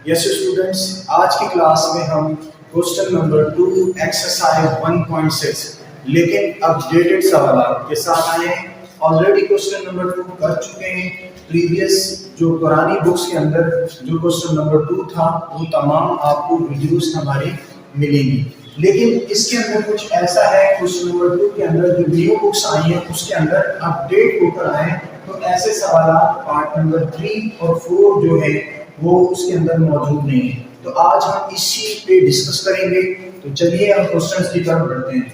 Yes students, आज की class में हम क्वेश्चन नंबर 2 एक्सरसाइज 1.6 लेकिन अपडेटेड सवाल के साथ आए हैं। ऑलरेडी क्वेश्चन नंबर 2 कर चुके हैं। प्रीवियस जो पुरानी बुक्स के अंदर जो क्वेश्चन नंबर 2 था वो तमाम आपको वीडियोस हमारी मिलेंगी, लेकिन इसके अंदर कुछ ऐसा है क्वेश्चन नंबर 2 के अंदर जो न्यू बुक्स आई हैं उसके अंदर अपडेट होकर आए, तो ऐसे सवाल पार्ट नंबर 3 और 4 जो है वो उसके अंदर मौजूद नहीं है। तो आज हम इस चीज पे डिस्कस करेंगे। तो चलिए हम क्वेश्चंस की तरफ बढ़ते हैं।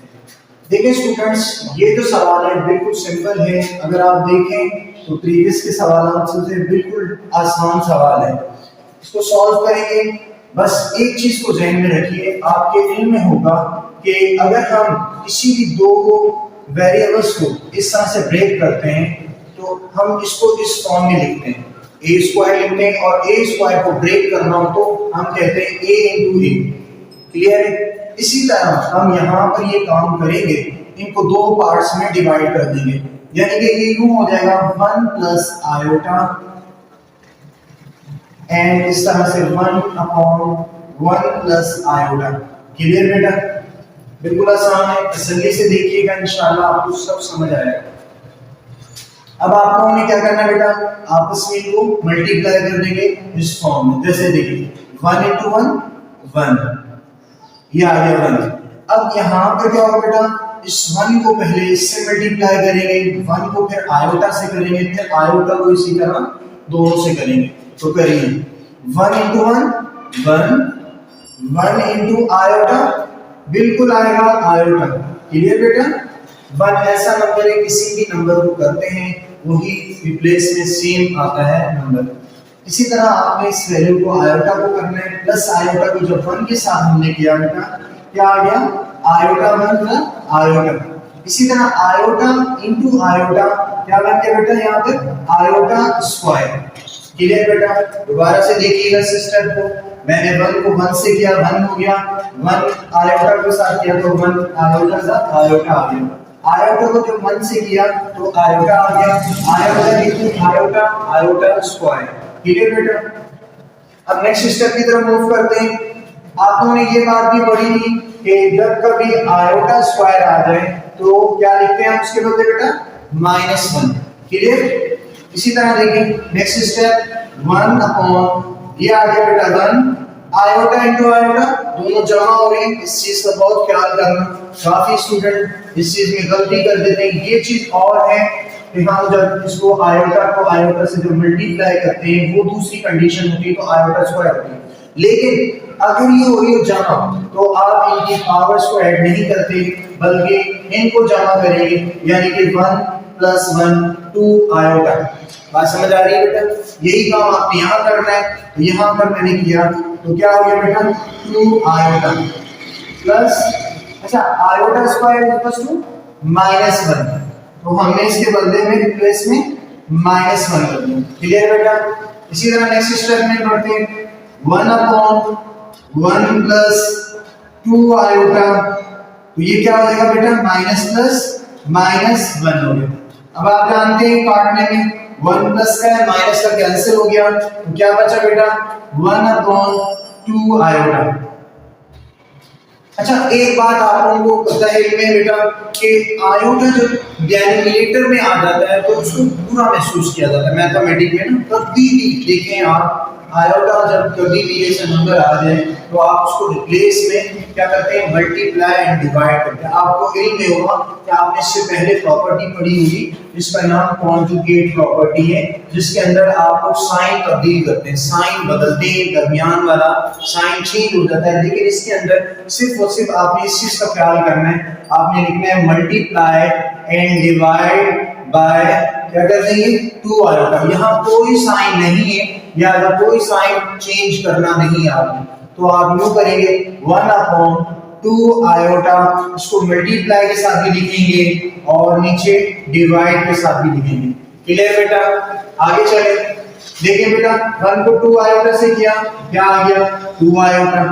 देखिए स्टूडेंट्स, ये जो सवाल है बिल्कुल सिंपल है। अगर आप देखें तो प्रीवियस के सवाल से बिल्कुल आसान सवाल है। इसको सॉल्व करेंगे। बस एक चीज को ध्यान में रखिए, आपके इल्म में होगा कि अगर हम किसी भी दो वेरिएबल्स को इस तरह से ब्रेक करते हैं तो हम इसको इस फॉर्म में लिखते हैं, ए स्क्वायर लिखते हैं, और ए स्क्वायर को ब्रेक करना हो तो हम कहते हैं ए इंटू ए। क्लियर है? इसी तरह हम यहाँ पर ये काम करेंगे, इनको दो पार्ट्स में डिवाइड कर देंगे, यानी कि ये यूं हो जाएगा 1 प्लस आयोटा एंड इस तरह से 1 अपॉन 1 प्लस आयोटा। क्लियर बेटा? बिल्कुल आसान है, तसल्ली से देखिएगा, इंशाल्लाह आपको सब समझ आएगा। अब आप लोगों ने क्या करना बेटा, आपस में इनको मल्टीप्लाई कर देंगे इस फॉर्म में। जैसे देखिए 1 इंटू 1 1, ये आ गया 1। अब यहाँ पर क्या होगा बेटा, इस 1 को पहले इससे मल्टीप्लाई करेंगे, 1 को फिर आयोटा से करेंगे, फिर आयोटा को इसी तरह दोनों से करेंगे। तो करिए 1 इंटू 1 1, 1 इंटू आयोटा बिल्कुल आएगा आयोटा। क्लियर बेटा? 1 ऐसा नंबर है, किसी भी नंबर को करते हैं वही रिप्लेस में सेम आता है नंबर। इसी तरह आपने इस वैल्यू को आयोटा को करना है, प्लस आयोटा को जब 1 के साथ हमने किया बेटा क्या आ गया, आयोटा 1 प्लस आयोटा। इसी तरह आयोटा इंटू आयोटा क्या बन गया बेटा, यहाँ पे आयोटा स्क्वायर। क्लियर बेटा? दोबारा से देखिएगा सिस्टम को, मैंने 1 को 1 से किया 1 हो गया, 1 आयोटा के साथ किया तो 1 आयोटा का आयोटा आ गया, आयोटा को जब 1 से किया तो आयोटा आ गया, iota into iota iota square. Clear बेटा? अब नेक्स्ट स्टेप की तरफ मूव करते हैं। आप लोगों ने ये बात भी पढ़ी थी कि जब कभी आयोटा स्क्वायर आ जाए तो क्या लिखते हैं उसके बदले बेटा, -1। क्लियर? इसी तरह देखिए नेक्स्ट स्टेप 1 अपॉन ये आ गया बेटा 1, आयोटा इंटू आयोटा दोनों जमा हो रहे हैं। इस चीज का बहुत ख्याल करना, काफी स्टूडेंट इस चीज में गलती कर देते हैं। ये चीज और है कि हम जब इसको आयोटा को आयोटा से जब मल्टीप्लाई करते हैं वो दूसरी कंडीशन होती है, तो आयोटा स्क्वायर होती है। लेकिन अगर ये हो रही हो जमा तो आप इनकी पावर्स को ऐड नहीं करते बल्कि इनको जमा करेंगे, यानी कि 1 प्लस 1 2 आयोटा। बात समझ आ रही है बेटा? यही काम आपने यहाँ करना है। तो यहाँ पर मैंने किया तो क्या हो गया बेटा, 2 आयोटा प्लस, अच्छा आयोटा स्क्वायर इक्वल्स टू -1, तो हमने इसके बदले में रिप्लेस में -1 कर दिया। क्लियर बेटा? इसी तरह नेक्स्ट स्टेप में बढ़ते हैं, 1 अपॉन 1 प्लस 2 आयोटा, तो ये क्या हो जाएगा बेटा, माइनस प्लस -1 हो गया। अब आप जानते हैं काटने में 1 प्लस का है, माइनस का कैंसिल हो गया, तो क्या बचा बेटा, 1 अपॉन 2 आयोटा। अच्छा एक बात आप लोगों को पता है इनमें बेटा कि आयोटा जब डिनोमिनेटर में आ जाता है तो उसको पूरा महसूस किया जाता है मैथमेटिक्स में ना। कभी भी देखें आप आयोटा जब कभी भी ऐसा नंबर आ जाए तो आप उसको रिप्लेस में क्या करते हैं, मल्टीप्लाई एंड डिवाइड करते हैं। आपको इल्म में होगा कि आपने इससे पहले प्रॉपर्टी पढ़ी होगी जिसका नाम कॉन्जुगेट प्रॉपर्टी है, जिसके अंदर आप लोग साइन तब्दील करते हैं, साइन बदलते हैं, दरमियान वाला साइन चेंज हो जाता है। लेकिन इसके अंदर सिर्फ और सिर्फ आपने इस चीज का ख्याल करना है, आपने लिखना है मल्टीप्लाई एंड डिवाइड बाय क्या कर देंगे, 2 आयोटा। यहाँ कोई साइन नहीं है या कोई साइन चेंज करना नहीं है आपने, तो आप यूं करेंगे 1 अपॉन 2 आयोटा, इसको मल्टीप्लाई के साथ भी लिखेंगे और नीचे डिवाइड के साथ भी लिखेंगे। क्लियर बेटा? आगे चले, देखिए बेटा 1 को 2 आयोटा से किया, क्या आ गया, 2 आयोटा।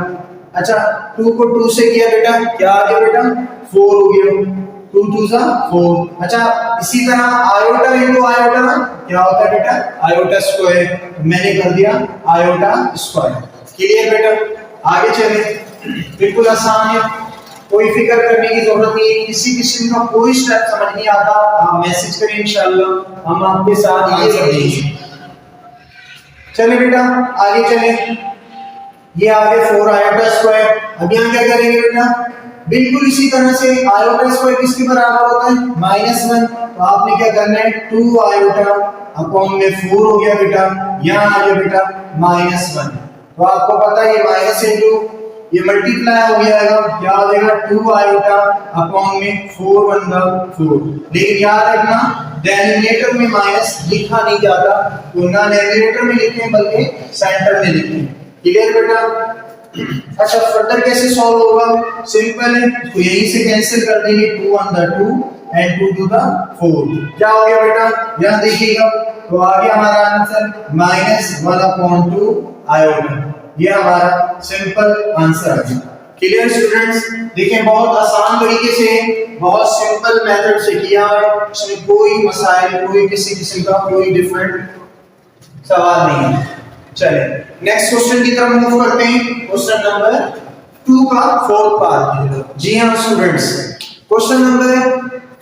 अच्छा 2 को 2 से किया बेटा, क्या आ गया बेटा, 4 हो गया। 2 2 जा 4। अच्छा इसी तरह आयोटा इनटू आयोटा क्या होता है बेटा, आयोटा स्क्वायर। मैंने कर दिया आयोटा स्क्वायर। क्लियर बेटा, आगे चले। बिल्कुल आसान है, कोई फिक्र करने की जरूरत नहीं है। किसी किस्म का कोई स्टेप समझ नहीं आता आप मैसेज करें, इंशाल्लाह हम आपके साथ आंसर देंगे। चले बेटा आगे चले। ये आगे 4 आयोटा स्क्वायर। अब यहाँ क्या करेंगे बेटा, बिल्कुल इसी तरह से आयोटा स्क्वायर किसके बराबर होता है, -1। तो आपने क्या करना है, 2 आयोटा अपॉन में 4 हो गया बेटा, यहाँ आ गया बेटा -1। तो आपको पता है ये माइनस इंटू ये मल्टीप्लाई हो गया है, क्या हो जाएगा 2 आयोटा अपॉन में 4 1 4। लेकिन याद रखना डिनोमिनेटर में माइनस लिखा नहीं जाता, तो ना न्यूमरेटर में लिखें बल्कि सेंटर में लिखें। क्लियर बेटा। अच्छा फर्दर कैसे सॉल्व होगा, सिंपल है, तो यहीं से कैंसिल कर देंगे, 2 1 2 एंड 2 2 4। क्या हो गया बेटा, यहां देखिएगा, तो आ गया हमारा आंसर -1/2 आयोटा। ये हमारा सिंपल आंसर है। क्लियर स्टूडेंट्स, देखें बहुत आसान तरीके से, बहुत सिंपल मेथड से किया है, इसमें कोई मसाइल, कोई किसी किस्म का कोई डिफरेंट सवाल नहीं है। चले नेक्स्ट क्वेश्चन की तरफ मूव करते हैं। क्वेश्चन नंबर 2 का फोर्थ पार्ट। जी हाँ स्टूडेंट्स, क्वेश्चन नंबर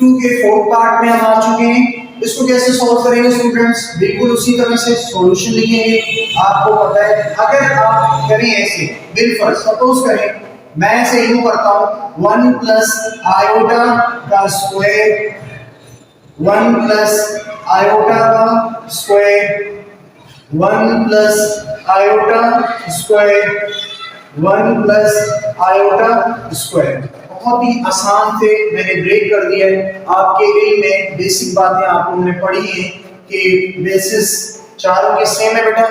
2 के फोर्थ पार्ट में हम आ चुके हैं। इसको कैसे सॉल्व करेंगे स्टूडेंट्स, बिल्कुल उसी तरह से सॉल्यूशन लिखेंगे। आपको पता है अगर आप करें ऐसे, बिल्कुल सपोज करें मैं ऐसे यूं करता हूं, 1 प्लस आयोटा का स्क्वायर, 1 प्लस आयोटा का square, 1 plus iota square, 1 plus iota square. बहुत ही आसान से मैंने ब्रेक कर दिया है। आपके इल्म में बेसिक बातें आप लोगों ने पढ़ी है कि बेसिस चारों के सेम है बेटा।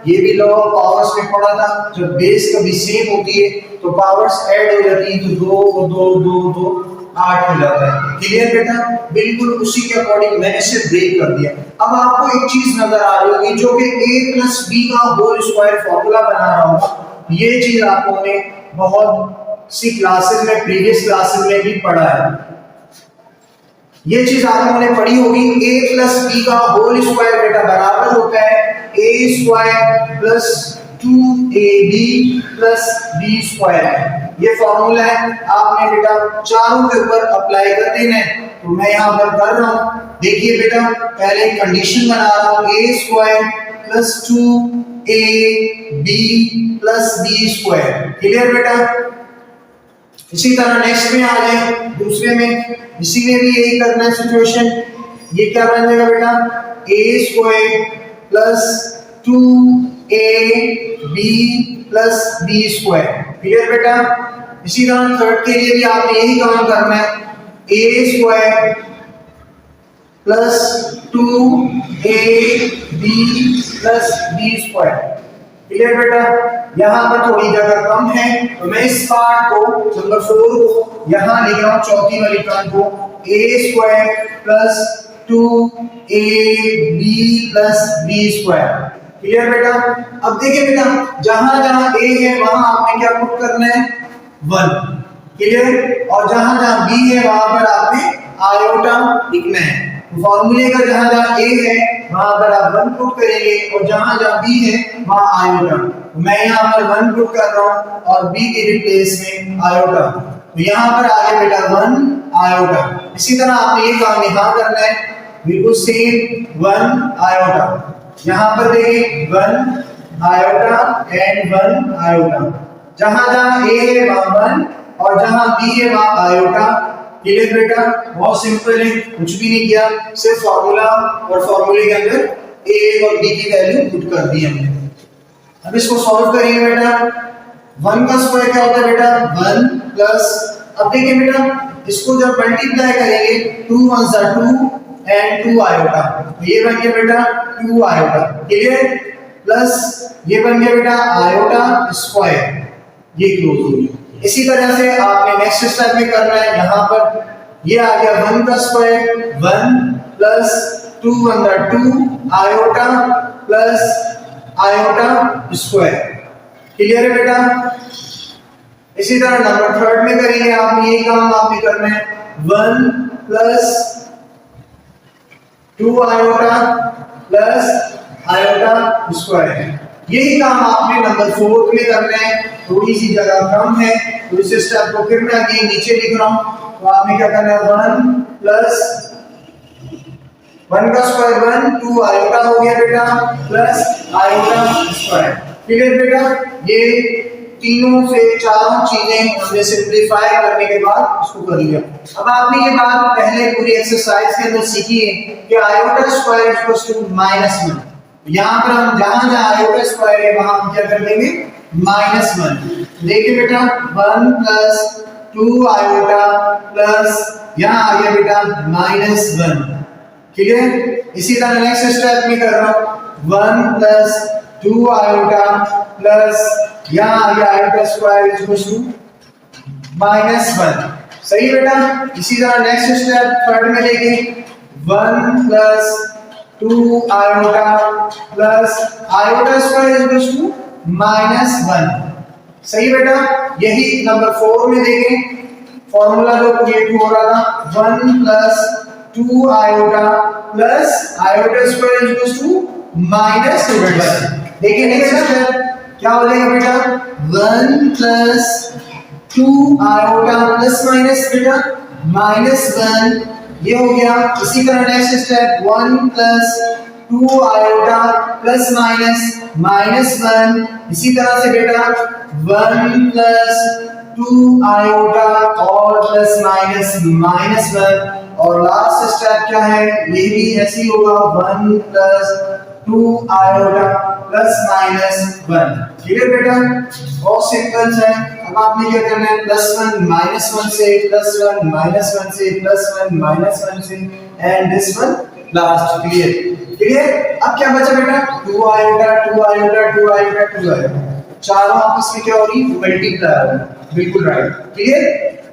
ये भी लॉ ऑफ पावर्स में पढ़ा था, जब बेस कभी सेम होती है तो पावर्स ऐड हो जाती है, तो 2 2 2 2 8 हो जाता है। क्लियर बेटा, बिल्कुल उसी के अकॉर्डिंग मैंने सिर्फ ब्रेक कर दिया। अब आपको एक चीज नजर आ रही होगी जो कि a + b का होल स्क्वायर फार्मूला बना रहा होगा। ये चीज आप लोगों ने बहुत सी क्लासेस में, प्रीवियस क्लासेस में भी पढ़ा है। ये चीज आप लोगों ने पढ़ी होगी, a + b का होल स्क्वायर बेटा बराबर होता है a² + 2ab + b²। ये फॉर्मूला है, आपने बेटा चारों के ऊपर अप्लाई कर देना है। तो मैं यहां पर कर रहा हूं, देखिए बेटा पहले कंडीशन बना रहा हूं, a² + 2ab + b²। क्लियर बेटा। इसी तरह नेक्स्ट में आ जाए, दूसरे में इसी में भी यही करना है सिचुएशन। ये क्या बन जाएगा बेटा, a² + 2ab + b²। क्लियर बेटा। इसी तरह थर्ड के लिए भी आपने यही काम करना है, a² + 2ab + b²। क्लियर बेटा। यहाँ पर थोड़ी जगह कम है, तो मैं इस पार्ट को नंबर 4 को यहाँ लिख रहा हूँ, चौथी वाली टर्म को a² + 2ab + b²। क्लियर बेटा। अब देखिए बेटा जहां जहां a है वहां आपने क्या पुट करना है, 1। क्लियर। और जहां जहां b है वहां पर आपने आयोटा लिखना है। फॉर्मूले का जहां जहां a है वहां पर आप 1 पुट करेंगे और जहां जहां b है वहां आयोटा। तो मैं यहां पर 1 पुट कर रहा हूं और b के रिप्लेस में आयोटा। तो यहां पर आ गया बेटा 1 आयोटा। इसी तरह आपने ये काम यहां करना है, बिल्कुल सेम 1 आयोटा। यहां पर देखिए 1 आयोटा एंड 1 आयोटा। जहां जहां a है वहां 1 और जहां b है वहां आयोटा। क्लियर बेटा, बहुत सिंपल है, कुछ भी नहीं किया, सिर्फ फार्मूला और फार्मूले के अंदर a और b की वैल्यू पुट कर दी हमने। अब इसको सॉल्व करेंगे बेटा। 1 का स्क्वायर क्या होता है बेटा, 1 प्लस, अब देखिए बेटा इसको जब मल्टीप्लाई करेंगे 2 1 2 एंड 2 आयोटा, तो ये बन गया बेटा 2 आयोटा। क्लियर। प्लस ये बन गया बेटा आयोटा स्क्वायर, ये क्लोज हो गया। इसी तरह से आपने नेक्स्ट स्टेप में करना है, यहां पर ये आ गया 1 का square, 1 plus 2 1 2 iota plus iota square. Clear है बेटा। इसी तरह नंबर थर्ड में करेंगे, आपने यही काम आपने करना है, 1 plus 2 iota plus iota square. यही काम आपने नंबर 4 में करना है। थोड़ी सी जगह कम है तो इस स्टेप को फिर मैं अभी नीचे लिख रहा हूं। तो आपने क्या करना है 1 प्लस 1 का स्क्वायर 1 2 आयोटा हो गया बेटा प्लस आयोटा स्क्वायर। क्लियर बेटा? ये तीनों से चारों चीजें हमने सिंपलीफाई करने के बाद इसको कर लिया। अब आपने ये बात पहले पूरी एक्सरसाइज के अंदर सीखी है कि आयोटा स्क्वायर इक्वल्स टू -1। यहां पर हम जहां जहां आयोटा स्क्वायर है वहां हम क्या कर देंगे -1। देखिए बेटा 1 प्लस 2 आयोटा प्लस यहां आ गया बेटा -1। क्लियर? इसी तरह नेक्स्ट स्टेप में कर रहा हूं 1 प्लस 2 आयोटा प्लस यहां आ गया आयोटा स्क्वायर इक्वल्स टू -1। सही बेटा? इसी तरह नेक्स्ट स्टेप थर्ड में लेके 1 plus 2 iota plus iota square equals to -1। सही बेटा? यही नंबर 4 में देखें फॉर्मूला जो क्रिएट हो रहा था 1 plus 2 iota plus iota square equals to -1। देखिए नेक्स्ट स्टेप क्या हो जाएगा बेटा 1 प्लस 2 आयोटा प्लस माइनस बेटा -1 ये हो गया। इसी तरह next step 1 plus 2 iota plus minus -1। इसी तरह से बेटा 1 प्लस 2 आयोटा और प्लस -1 और लास्ट स्टेप क्या है ये भी ऐसे ही होगा 1 प्लस 2 आयोटा प्लस -1। क्लियर बेटा? बहुत सिंपल है। अब आपने क्या करना है +1 -1 से +1 -1 से +1 -1 से and this one last. Clear? अब क्या बचा बेटा 2 आयोटा 2 आयोटा 2 आयोटा 2 आयोटा चारों आपस में क्या हो रही मल्टीप्लाई हो रही। बिल्कुल राइट। क्लियर?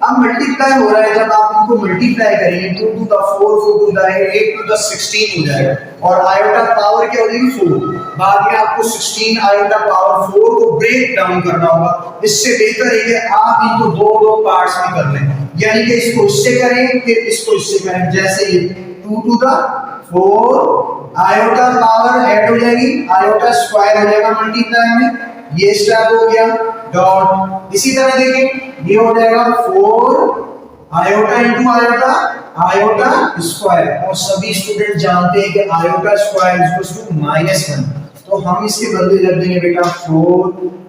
अब मल्टीप्लाई हो रहा है जब आप इनको मल्टीप्लाई करेंगे 2 to the 4 4 to the 8 to the 16 हो जाएगा और आयोटा पावर क्या हो जाएगी 4। बाद में आपको 16 आयोटा पावर 4 को ब्रेक डाउन करना होगा। इससे बेहतर है कि आप इनको दो पार्ट्स में कर लें, यानी कि इसको इससे करें फिर इसको इससे करें। जैसे ये 2 to the 4 iota power add हो जाएगी आयोटा स्क्वायर हो जाएगा मल्टीप्लाई में, ये स्टेप हो गया डॉट। इसी तरह देखिए ये हो जाएगा 4 iota into iota iota square और सभी स्टूडेंट जानते हैं कि आयोटा स्क्वायर इक्वल्स टू -1। तो हम इसके बदले रख देंगे बेटा 4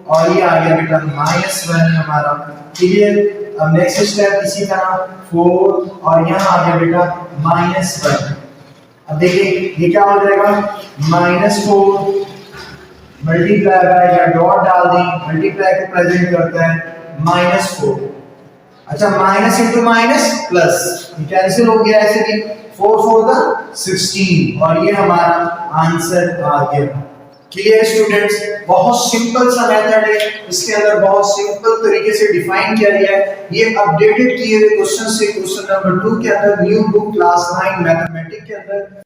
और ये आ गया बेटा -1 हमारा। क्लियर? अब नेक्स्ट स्टेप इसी तरह 4 और यहां आ गया बेटा -1। अब देखिए ये क्या हो जाएगा -4 मल्टीप्लाई बाय या डॉट डाल दें मल्टीप्लाई को प्रेजेंट करता है -4। अच्छा minus into minus plus cancel हो गया ऐसे भी 4 4 द 16 और ये हमारा आंसर आ गया। Clear students? बहुत सिंपल सा मेथड है, इसके अंदर बहुत सिंपल तरीके से डिफाइन किया गया है। ये अपडेटेड किए हुए क्वेश्चन से क्वेश्चन नंबर 2 के अंदर न्यू बुक क्लास 9 मैथमेटिक्स के अंदर